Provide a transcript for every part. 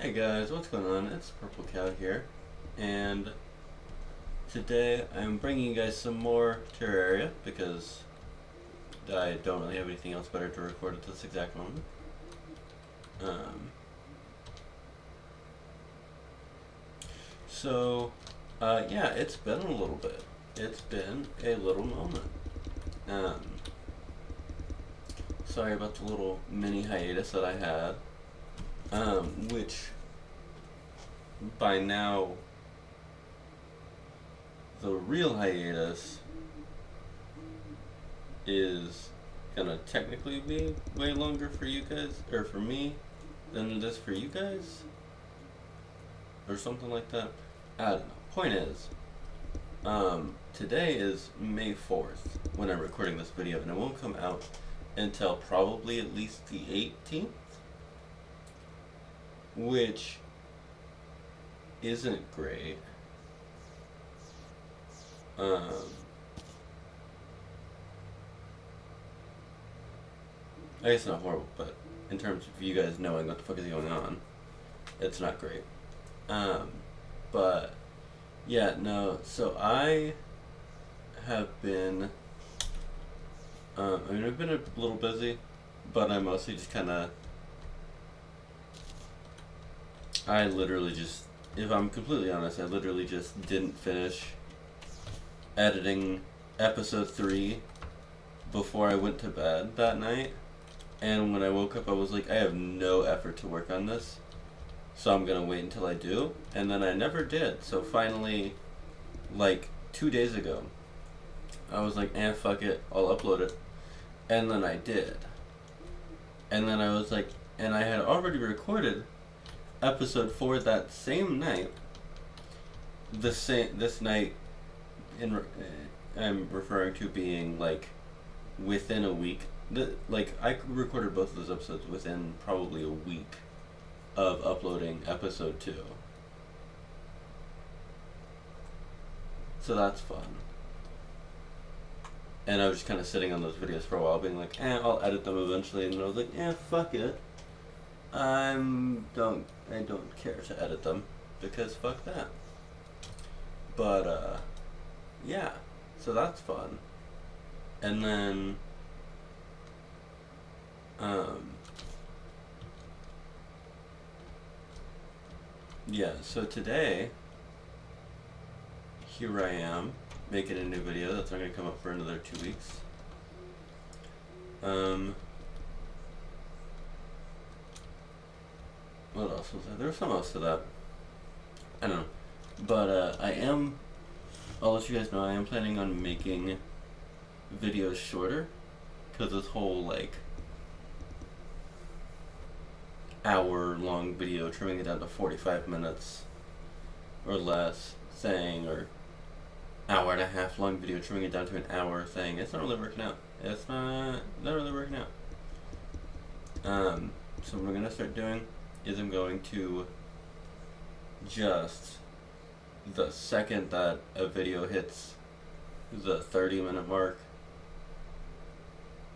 Hey guys, what's going on? It's Purple Cow here, and today I'm bringing you guys some more Terraria because I don't really have anything else better to record at this exact moment. Um, yeah, it's been a little bit. It's been a little moment. Um, Sorry about the little mini hiatus that I had, which by now the real hiatus is gonna technically be way longer for you guys, or for me, than it is for you guys, or something like that. I don't know. Point is, today is May 4th when I'm recording this video, and it won't come out until probably at least the 18th, which isn't great. Um, I guess not horrible, but in terms of you guys knowing what the fuck is going on, it's not great. Um, but yeah, no. So I have been. I've been a little busy, but I mostly just kind of. I literally just, if I'm completely honest, I literally just didn't finish editing episode 3 before I went to bed that night. And when I woke up, I was like, I have no effort to work on this, so I'm gonna wait until I do. And then I never did. So finally, like 2 days ago, I was like, fuck it, I'll upload it. And then I did. And then I was like, and I had already recorded episode 4 that same night. This night, I'm referring to being like within a week. I recorded both of those episodes within probably a week of uploading episode 2. So that's fun. And I was just kind of sitting on those videos for a while, being like, I'll edit them eventually. And I was like, fuck it. I don't care to edit them because fuck that. But yeah, so that's fun. And then yeah, so today here I am making a new video that's not gonna come up for another 2 weeks. What else was there? There was something else to that. I don't know. But I'll let you guys know I am planning on making videos shorter. Because this whole, like, hour-long video, trimming it down to 45 minutes or less, or hour-and-a-half long video, trimming it down to an hour, saying it's not really working out. It's not really working out. So what I'm going to start doing is I'm going to just, the second that a video hits the 30-minute mark,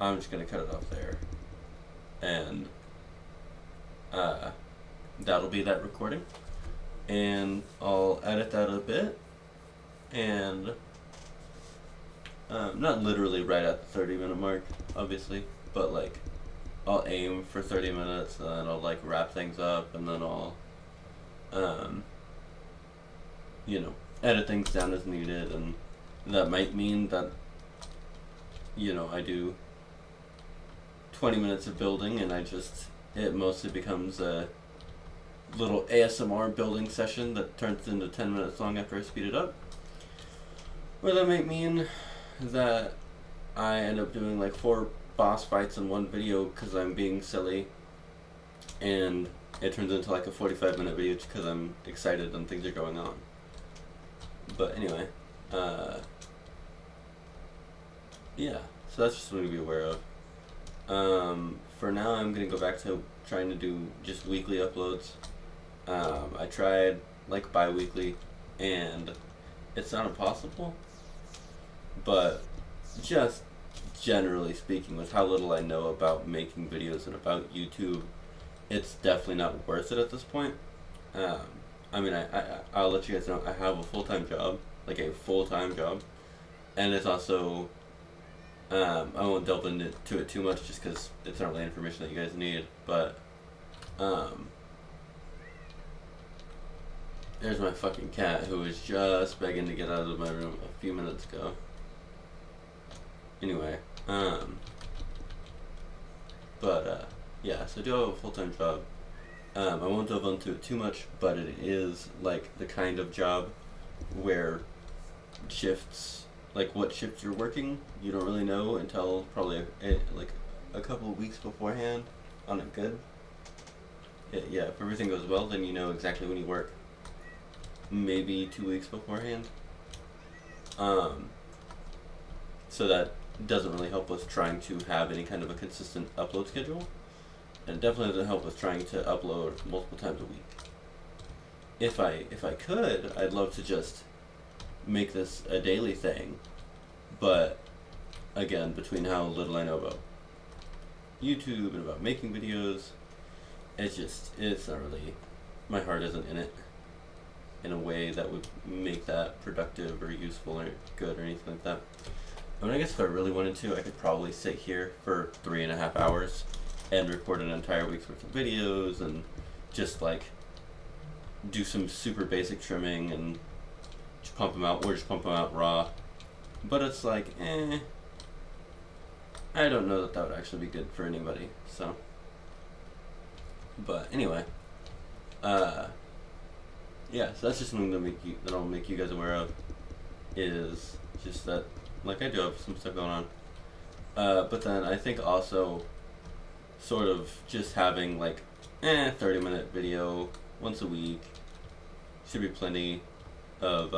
I'm just going to cut it off there. And that'll be that recording. And I'll edit that a bit. And not literally right at the 30-minute mark, obviously, but like I'll aim for 30 minutes, and then I'll like wrap things up, and then I'll edit things down as needed. And that might mean that I do 20 minutes of building, and it mostly becomes a little ASMR building session that turns into 10 minutes long after I speed it up. Or that might mean that I end up doing like 4 boss fights in one video because I'm being silly, and it turns into like a 45-minute video just because I'm excited and things are going on. But anyway, yeah, so that's just something to be aware of. For now, I'm going to go back to trying to do just weekly uploads. I tried like bi-weekly, and it's not impossible, but just generally speaking, with how little I know about making videos and about YouTube, it's definitely not worth it at this point. Um, I mean, I'll let you guys know I have a full-time job, like a full-time job, and it's also I won't delve into it too much just because it's not really information that you guys need. But um, there's my fucking cat who was just begging to get out of my room a few minutes ago. Anyway, yeah, so I do have a full-time job. I won't delve into it too much, but it is like the kind of job where shifts, like what shift you're working, you don't really know until probably like a couple of weeks beforehand on a good. Yeah, if everything goes well, then you know exactly when you work. Maybe 2 weeks beforehand. So that doesn't really help with trying to have any kind of a consistent upload schedule. And it definitely doesn't help with trying to upload multiple times a week. If I could, I'd love to just make this a daily thing. But again, between how little I know about YouTube and about making videos, it's not really, my heart isn't in it in a way that would make that productive or useful or good or anything like that. I mean, I guess if I really wanted to, I could probably sit here for 3.5 hours and record an entire week's worth of videos and just like do some super basic trimming and just pump them out, or just pump them out raw. But it's like, I don't know that would actually be good for anybody. So, but anyway, yeah. So that's just something that I'll make you guys aware of, is just that, like, I do have some stuff going on. But then I think also, sort of just having like, 30-minute video once a week should be plenty of,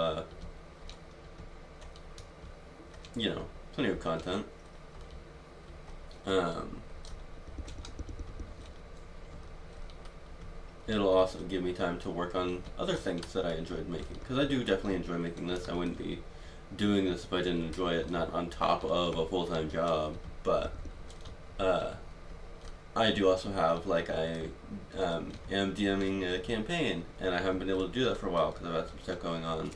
plenty of content. It'll also give me time to work on other things that I enjoyed making, because I do definitely enjoy making this. I wouldn't be doing this if I didn't enjoy it, not on top of a full-time job. But I do also have, like, I am DMing a campaign, and I haven't been able to do that for a while because I've had some stuff going on.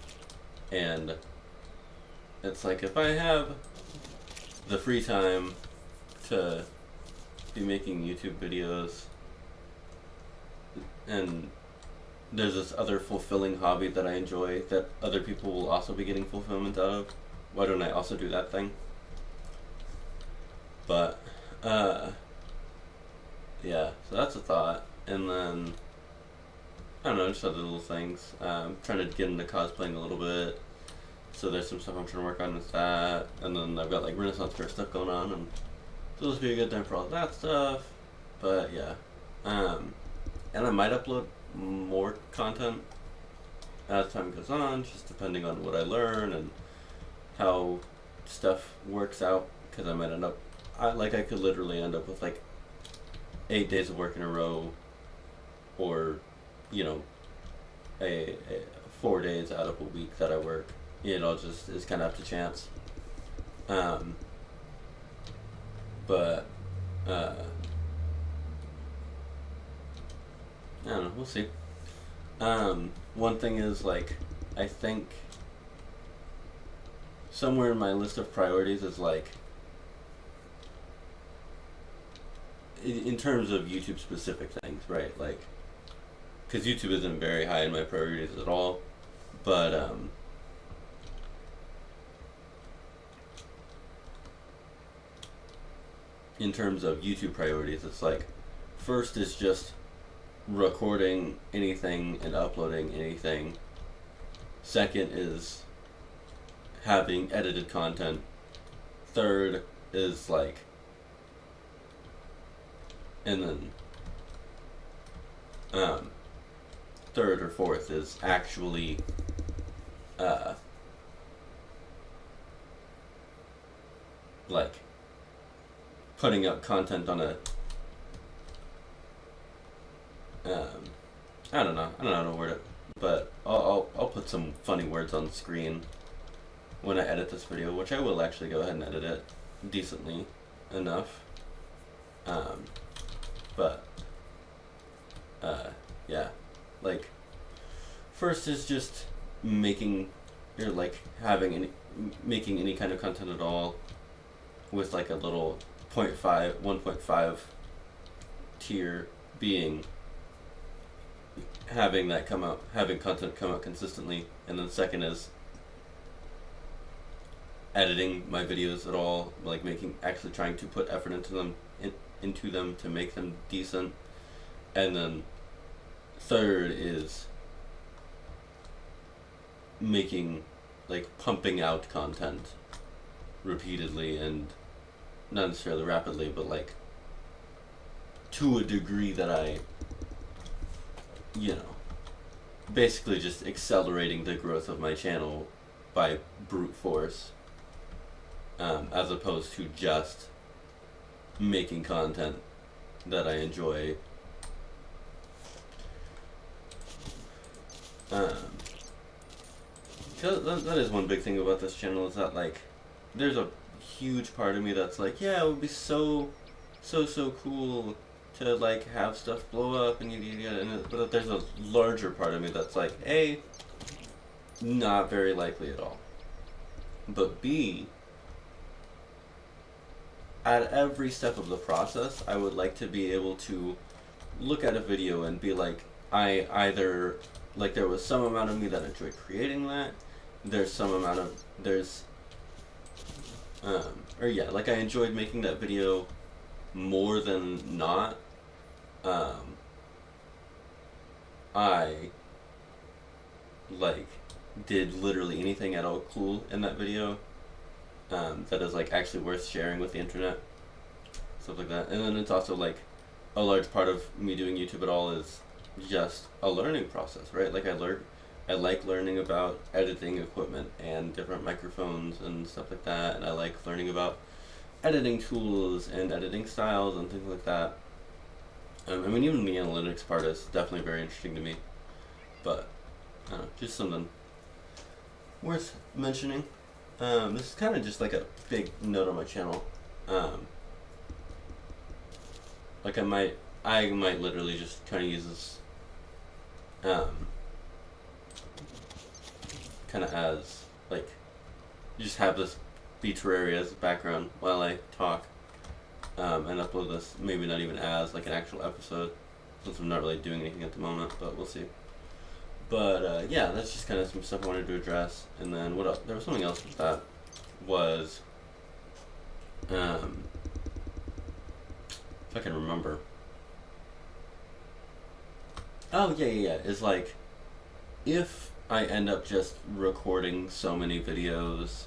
And it's like, if I have the free time to be making YouTube videos, and there's this other fulfilling hobby that I enjoy that other people will also be getting fulfillment out of, why don't I also do that thing? But, yeah, so that's a thought. And then, I don't know, just other little things. Trying to get into cosplaying a little bit. So there's some stuff I'm trying to work on with that. And then I've got like Renaissance Fair stuff going on, and so this will be a good time for all that stuff. But yeah. And I might upload more content as time goes on, just depending on what I learn and how stuff works out. Because I might end up, I could literally end up with like 8 days of work in a row, or, a 4 days out of a week that I work. It all just is kind of up to chance. But I don't know, we'll see. One thing is, like, I think somewhere in my list of priorities is like, in terms of YouTube specific things, right? Like, because YouTube isn't very high in my priorities at all, but in terms of YouTube priorities, it's like, first is just recording anything and uploading anything. Second is having edited content. Third is like, and then third or fourth is actually like putting up content on a I don't know how to word it, but I'll put some funny words on the screen when I edit this video, which I will actually go ahead and edit it decently enough. But yeah, like, first is just making, or like having any, making any kind of content at all with like a little 1.5 tier being having that come out, having content come out consistently, and then second is editing my videos at all, like actually trying to put effort into them to make them decent, and then third is pumping out content repeatedly and not necessarily rapidly, but like to a degree that I, basically just accelerating the growth of my channel by brute force, as opposed to just making content that I enjoy. That is one big thing about this channel, is that like there's a huge part of me that's like, yeah, it would be so cool to like have stuff blow up and but there's a larger part of me that's like, A, not very likely at all, but B, at every step of the process I would like to be able to look at a video and be like, I either, like, there was some amount of me that enjoyed creating that, like I enjoyed making that video more than not. I like did literally anything at all cool in that video, that is like actually worth sharing with the internet, stuff like that. And then it's also like a large part of me doing YouTube at all is just a learning process, right? Like I like learning about editing equipment and different microphones and stuff like that, and I like learning about editing tools and editing styles and things like that. I mean, even the analytics part is definitely very interesting to me, but I don't know, just something worth mentioning. This is kind of just like a big note on my channel. Like I might literally just kind of use this, kind of as like, just have this be Terraria as a background while I talk, and upload this maybe not even as like an actual episode, since I'm not really doing anything at the moment, but we'll see. But yeah, that's just kind of some stuff I wanted to address. And then what else? There was something else with that, was if I can remember. Oh yeah, is like, if I end up just recording so many videos,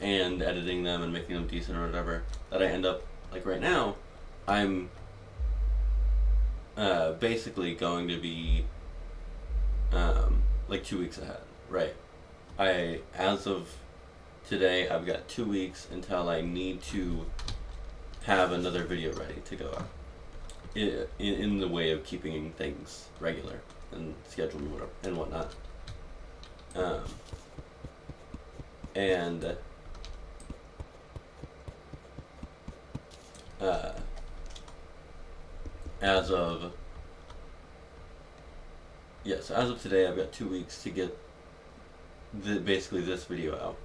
and editing them and making them decent or whatever, that I end up, like right now, I'm basically going to be like 2 weeks ahead, right? As of today, I've got 2 weeks until I need to have another video ready to go out, in the way of keeping things regular and scheduled and whatever and whatnot. And as of today, I've got 2 weeks to get basically this video out,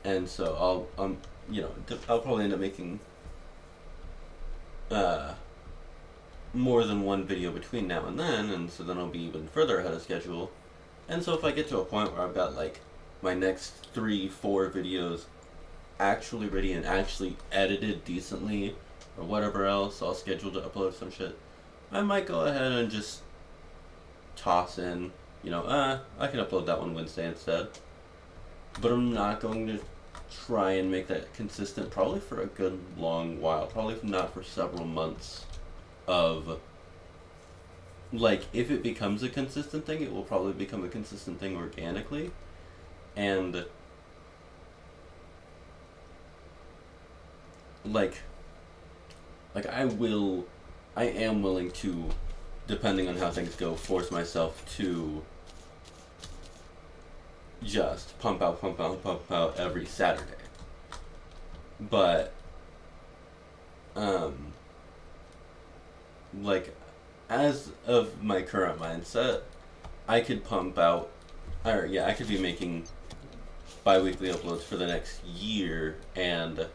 and so I'll probably end up making more than one video between now and then, and so then I'll be even further ahead of schedule. And so if I get to a point where I've got like my next 3-4 videos actually ready and actually edited decently, or whatever else, I'll schedule to upload some shit, I might go ahead and just toss in, I can upload that one Wednesday instead. But I'm not going to try and make that consistent, probably for a good long while, probably not for several months of, like, if it becomes a consistent thing, it will probably become a consistent thing organically, and like I am willing to, depending on how things go, force myself to just pump out every Saturday. But like, as of my current mindset, I could pump out, or yeah, I could be making bi-weekly uploads for the next year, and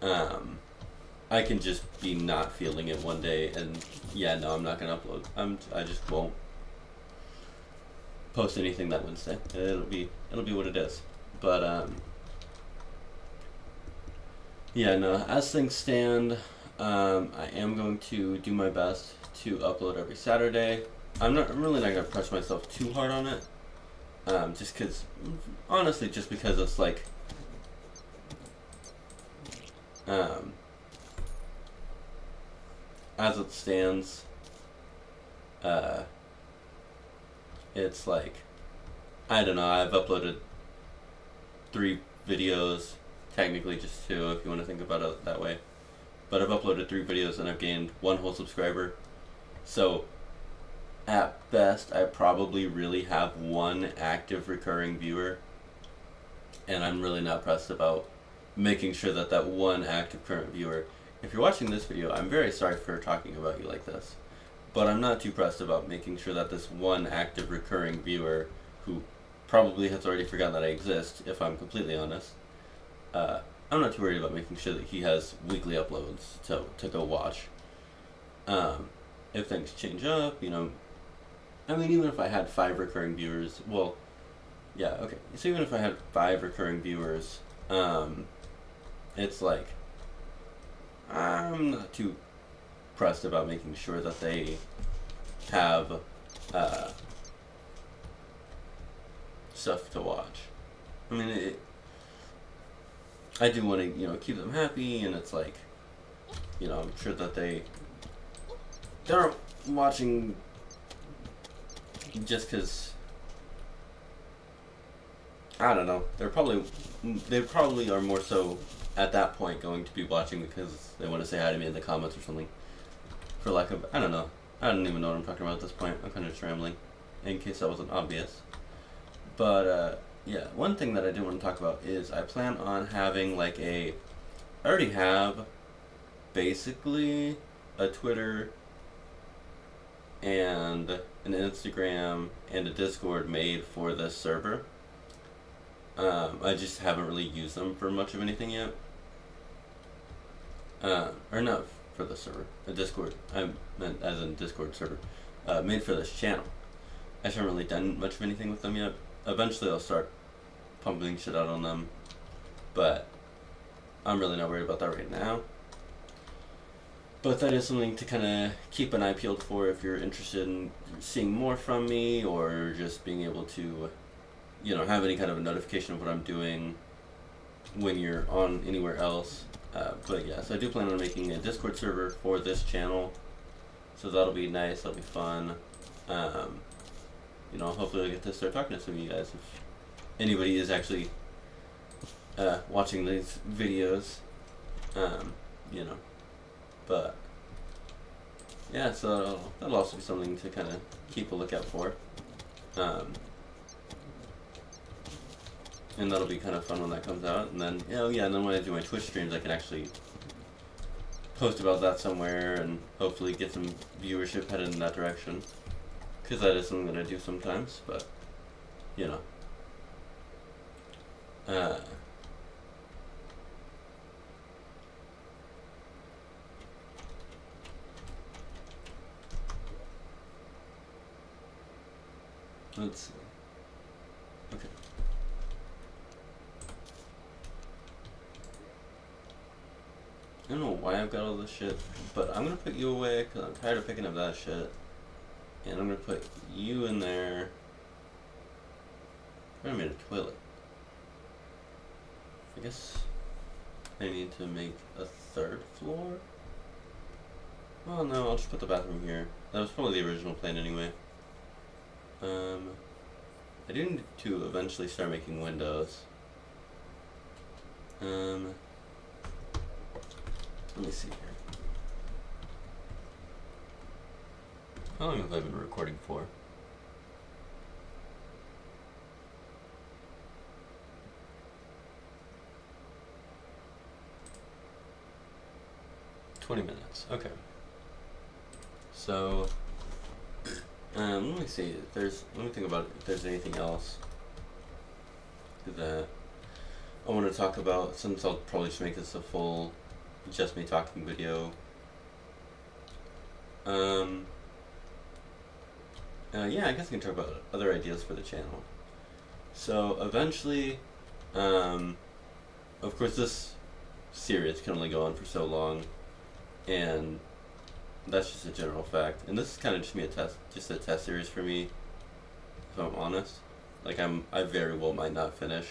I can just be not feeling it one day, and yeah, no, I'm not gonna upload. I just won't post anything that Wednesday. It'll be what it is. But yeah, no. As things stand, I am going to do my best to upload every Saturday. I'm really not gonna press myself too hard on it. Just because, honestly, just because it's like, as it stands, it's like, I don't know, I've uploaded 3 videos, technically just 2 if you want to think about it that way. But I've uploaded 3 videos and I've gained 1 whole subscriber. So, at best, I probably really have 1 active recurring viewer. And I'm really not pressed about making sure that that 1 active current viewer, if you're watching this video, I'm very sorry for talking about you like this. But I'm not too pressed about making sure that this 1 active recurring viewer, who probably has already forgotten that I exist, if I'm completely honest, I'm not too worried about making sure that he has weekly uploads to go watch. If things change up, you know, I mean, even if I had 5 recurring viewers, well, yeah, okay. So even if I had 5 recurring viewers, it's like, I'm not too pressed about making sure that they have stuff to watch. I mean, I do want to, you know, keep them happy, and it's like, you know, I'm sure that they're watching just because, I don't know, they probably are more so at that point going to be watching because they want to say hi to me in the comments or something. For lack of, I don't know. I don't even know what I'm talking about at this point. I'm kind of just rambling, in case that wasn't obvious. But, yeah, one thing that I did want to talk about is I plan on having, like, I already have, basically, a Twitter and an Instagram and a Discord made for this server. I just haven't really used them for much of anything yet. Or not for the server, a Discord. I meant as in Discord server, made for this channel. I haven't really done much of anything with them yet. Eventually, I'll start pumping shit out on them, but I'm really not worried about that right now. But that is something to kind of keep an eye peeled for if you're interested in seeing more from me, or just being able to, you know, have any kind of a notification of what I'm doing when you're on anywhere else. But yeah, so I do plan on making a Discord server for this channel, so that'll be nice, that'll be fun. You know, hopefully I'll get to start talking to some of you guys if anybody is actually watching these videos, you know. But yeah, so that'll also be something to kind of keep a lookout for. And that'll be kind of fun when that comes out. And then, oh yeah, and then when I do my Twitch streams, I can actually post about that somewhere and hopefully get some viewership headed in that direction. Because that is something that I do sometimes, but, you know. Let's see. Okay. I don't know why I've got all this shit, but I'm gonna put you away because I'm tired of picking up that shit. And I'm gonna put you in there. I made a toilet. I guess I need to make a 3rd floor? Well, no, I'll just put the bathroom here. That was probably the original plan anyway. I do need to eventually start making windows. Let me see here. How long have I been recording for? $20 minutes. Okay. So Let me see. Let me think about if there's anything else that I want to talk about. Since I'll probably just make this a full, just me talking video. Yeah, I guess I can talk about other ideas for the channel. So eventually, of course, this series can only go on for so long, and that's just a general fact. And this is kind of just a test series for me, if I'm honest. Like I very well might not finish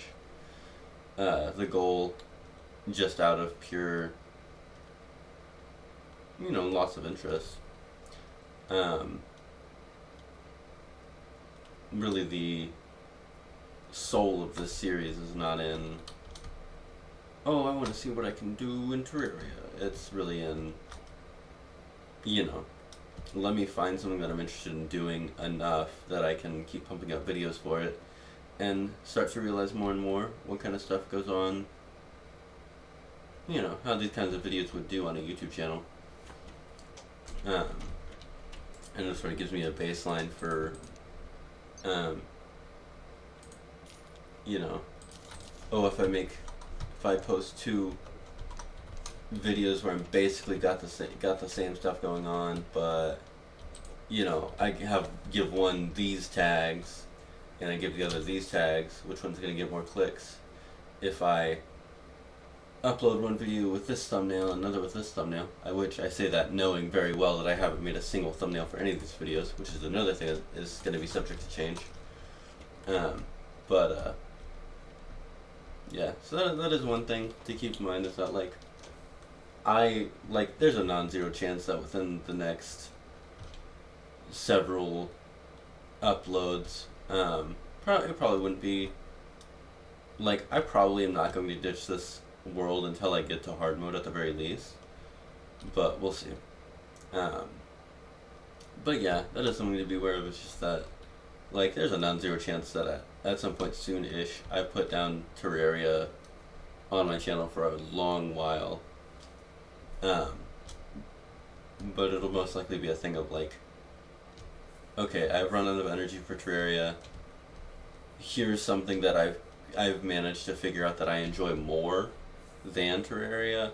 the goal just out of pure, loss of interest. Really, the soul of this series is not in, oh, I want to see what I can do in Terraria. It's really in, let me find something that I'm interested in doing enough that I can keep pumping out videos for it and start to realize more and more what kind of stuff goes on, how these kinds of videos would do on a YouTube channel. And it sort of gives me a baseline for, if I post 2 videos where I'm basically got the same stuff going on, but I give one these tags, and I give the other these tags. Which one's gonna get more clicks? If I upload one video with this thumbnail and another with this thumbnail, which I say that knowing very well that I haven't made a single thumbnail for any of these videos, which is another thing that is going to be subject to change. Yeah, so that is one thing to keep in mind, is that there's a non-zero chance that within the next several uploads, it probably wouldn't be, I probably am not going to ditch this world until I get to hard mode at the very least, but we'll see. But yeah, that is something to be aware of. It's just that, there's a non-zero chance that at some point soon-ish, I put down Terraria on my channel for a long while. But it'll most likely be a thing of okay, I've run out of energy for Terraria. Here's something that I've managed to figure out that I enjoy more than Terraria,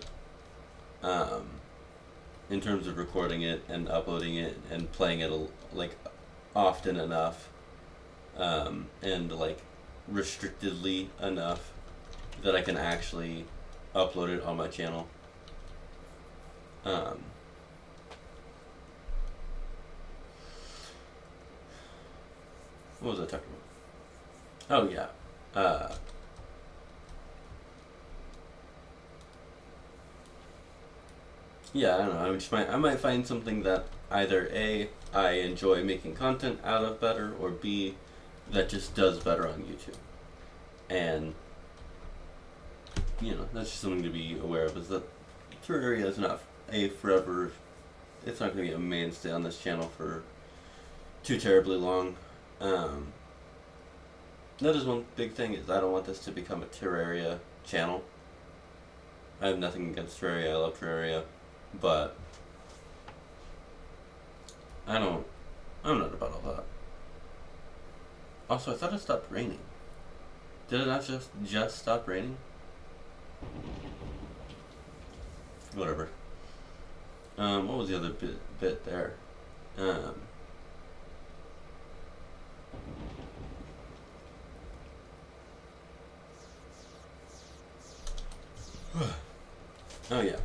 in terms of recording it and uploading it and playing it often enough, and restrictedly enough that I can actually upload it on my channel. What was I talking about? Oh yeah. Yeah, I don't know. I might find something that either A, I enjoy making content out of better, or B, that just does better on YouTube. And that's just something to be aware of, is that Terraria is not forever. It's not going to be a mainstay on this channel for too terribly long. That is one big thing, is I don't want this to become a Terraria channel. I have nothing against Terraria. I love Terraria. But I'm not about all that. Also, I thought it stopped raining. Did it not just stop raining? Whatever. What was the other bit there? Oh yeah.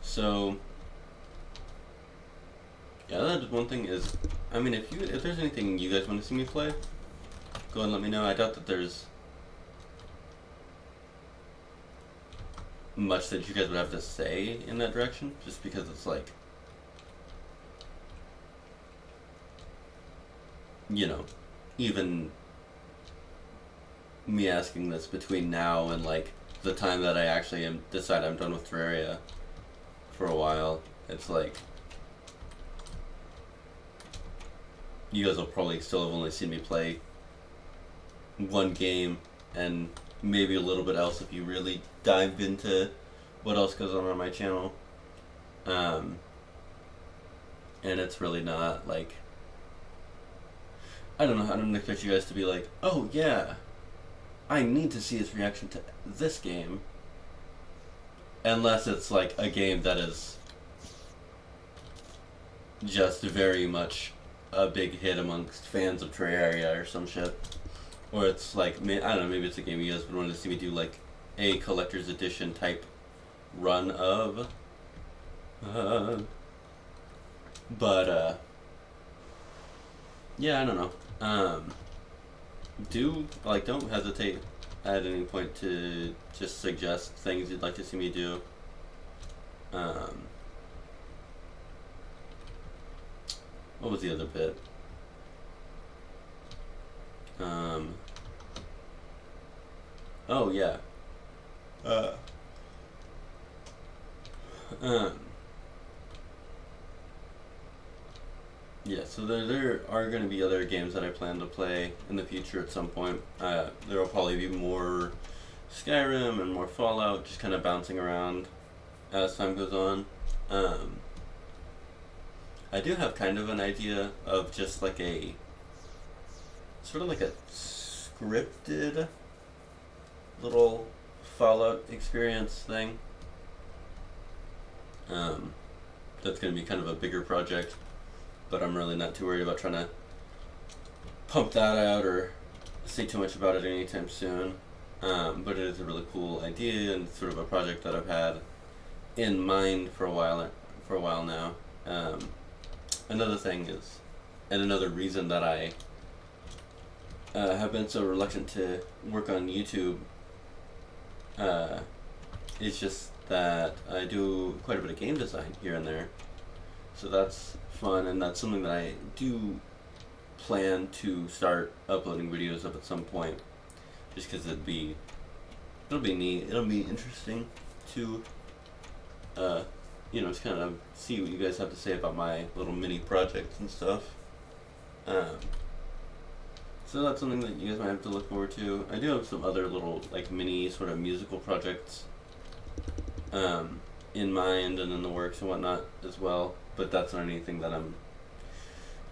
So yeah, that's one thing. Is, I mean, if there's anything you guys want to see me play, go ahead and let me know. I doubt that there's much that you guys would have to say in that direction, just because it's even me asking this between now and the time that I actually decide I'm done with Terraria for a while, it's you guys will probably still have only seen me play one game and maybe a little bit else if you really dive into what else goes on my channel. Um, and it's really not like, I don't know. I don't expect you guys to be like, oh yeah, I need to see his reaction to this game, unless it's like a game that is just very much a big hit amongst fans of Terraria or some shit. Or it's like, I don't know, maybe it's a game you guys would want to see me do like a collector's edition type run of. Uh, but, yeah, I don't know. Don't hesitate at any point to just suggest things you'd like to see me do. What was the other bit? Oh yeah. Uh, um, yeah, so there are going to be other games that I plan to play in the future at some point. There will probably be more Skyrim and more Fallout, just kind of bouncing around as time goes on. Um, I do have kind of an idea of just like a sort of like a scripted little Fallout experience thing. That's going to be kind of a bigger project, but I'm really not too worried about trying to pump that out or say too much about it anytime soon. But it is a really cool idea and sort of a project that I've had in mind for a while now. Another thing is, and another reason that I have been so reluctant to work on YouTube is just that I do quite a bit of game design here and there. So that's fun, and that's something that I do plan to start uploading videos of at some point, just because it'll be neat, it'll be interesting to just kind of see what you guys have to say about my little mini projects and stuff. So that's something that you guys might have to look forward to. I do have some other little like mini sort of musical projects in mind and in the works and whatnot as well, but that's not anything that I'm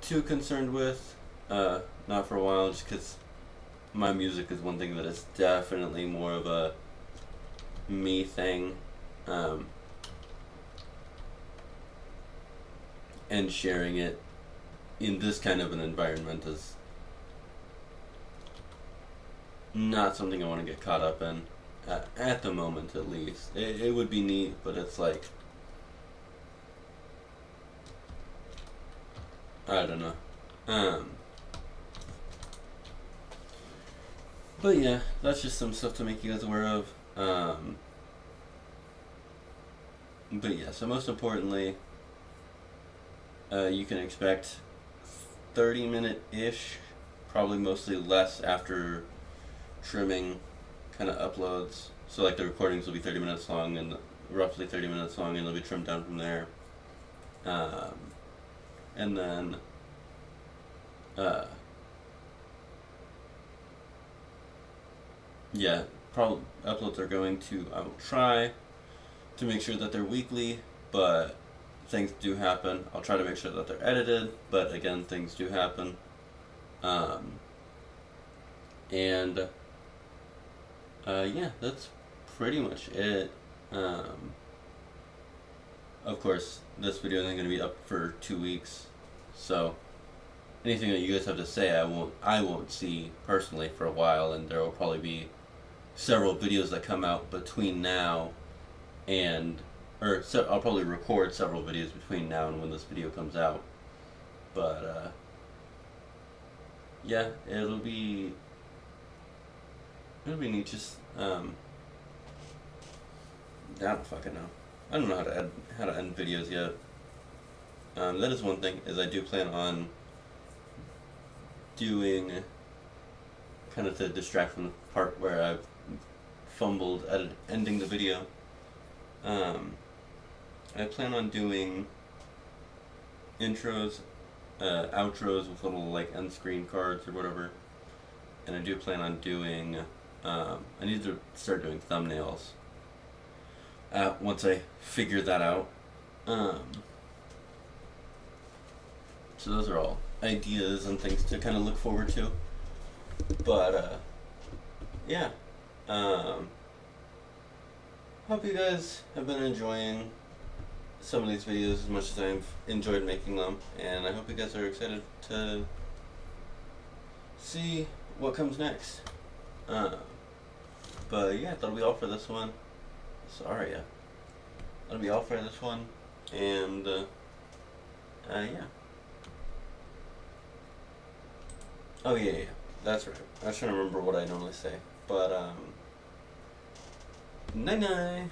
too concerned with, not for a while, just because my music is one thing that is definitely more of a me thing, and sharing it in this kind of an environment is not something I want to get caught up in, at the moment at least. It would be neat, but it's like, I don't know. But yeah, that's just some stuff to make you guys aware of. But yeah, so most importantly, you can expect 30-minute-ish, probably mostly less after trimming kind of uploads. So like the recordings will be 30 minutes long and roughly 30 minutes long, and they'll be trimmed down from there. And then yeah, probably uploads are going to, I will try to make sure that they're weekly, but things do happen. I'll try to make sure that they're edited, but again, things do happen. And yeah, that's pretty much it. Of course, this video isn't going to be up for 2 weeks, so anything that you guys have to say, I won't see personally for a while, and there will probably be several videos that come out between now and, I'll probably record several videos between now and when this video comes out. But yeah, it'll be neat. Just I don't fucking know. I don't know how to end videos yet. That is one thing, is I do plan on doing, kind of to distract from the part where I've fumbled at ending the video. I plan on doing intros, outros with little like end screen cards or whatever, and I do plan on doing. I need to start doing thumbnails. Once I figure that out, Um, so those are all ideas and things to kind of look forward to. But yeah, um, hope you guys have been enjoying some of these videos as much as I've enjoyed making them, and I hope you guys are excited to see what comes next. Uh, but yeah, that'll be all for this one. Sorry, yeah. That'll be all for this one, and yeah. Oh yeah, that's right. I was trying to remember what I normally say, but night night.